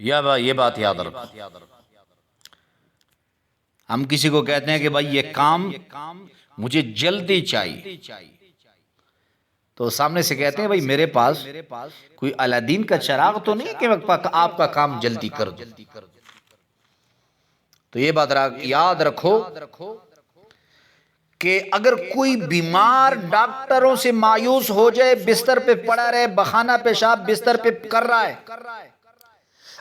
یہ بات یاد رکھو، ہم کسی کو کہتے ہیں کہ بھائی یہ کام مجھے جلدی چاہیے، تو سامنے سے کہتے ہیں بھائی میرے پاس کوئی الادین کا چراغ تو نہیں کہ آپ کا کام جلدی کر دوں۔ تو یہ بات یاد رکھو کہ اگر کوئی بیمار ڈاکٹروں سے مایوس ہو جائے، بستر پہ پڑا رہے، بخانہ پیشاب بستر پہ کر رہا ہے،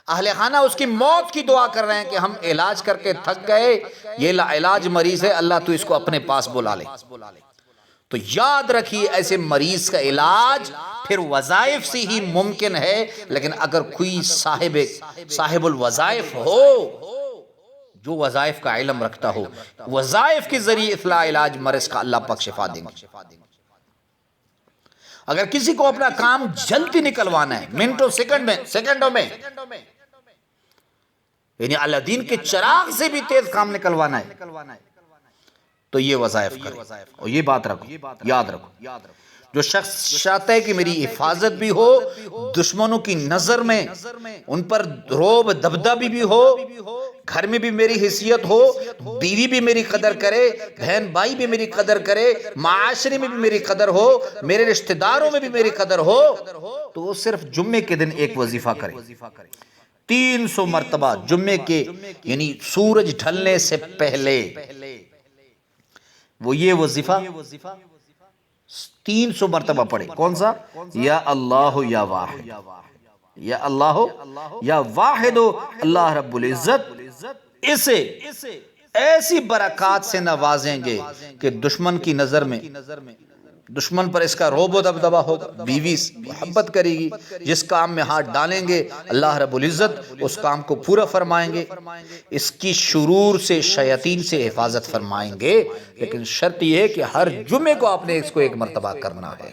اہل خانہ اس کی موت کی دعا کر رہے ہیں کہ ہم علاج کر کے تھک گئے، یہ لاعلاج مریض ہے، اللہ تو اس کو اپنے پاس بلا لے، تو یاد رکھیے ایسے مریض کا علاج پھر وظائف سے ہی ممکن ہے، لیکن اگر کوئی صاحب الوظائف ہو جو وظائف کا علم رکھتا ہو، وظائف کے ذریعے اصلاح علاج مرض کا اللہ پاک شفا دیں گے۔ اگر کسی کو اپنا کام جلدی نکلوانا ہے، منٹوں سیکنڈوں میں، یعنی اللہ دین کے چراغ سے بھی تیز کام نکلوانا ہے، تو یہ وظائف کرے، اور یہ بات رکھو، یاد رکھو، جو شخص چاہتا ہے کہ میری حفاظت بھی ہو، دشمنوں کی نظر میں ان پر رعب دبدبی بھی ہو، گھر میں بھی میری حیثیت ہو، بیوی بھی میری قدر کرے، بہن بھائی بھی میری قدر کرے، معاشرے میں بھی میری قدر ہو، میرے رشتہ داروں میں بھی میری قدر ہو، تو وہ صرف جمعے کے دن ایک وظیفہ کرے، 300 مرتبہ جمعے کے، یعنی سورج ڈھلنے سے پہلے وہ یہ وظیفہ 300 مرتبہ پڑھے۔ کون سا؟ یا اللہ یا واحد، یا اللہ یا واحد، اللہ رب العزت اسے ایسی برکات سے نوازیں گے کہ دشمن کی نظر میں، دشمن پر اس کا رعب و دبدبہ ہوگا، بیوی محبت کرے گی، جس کام میں ہاتھ ڈالیں گے اللہ رب العزت اس کام کو پورا فرمائیں گے، اس کی شرور سے، شیاطین سے حفاظت فرمائیں گے، لیکن شرط یہ ہے کہ ہر جمعے کو آپ نے اس کو ایک مرتبہ کرنا ہے۔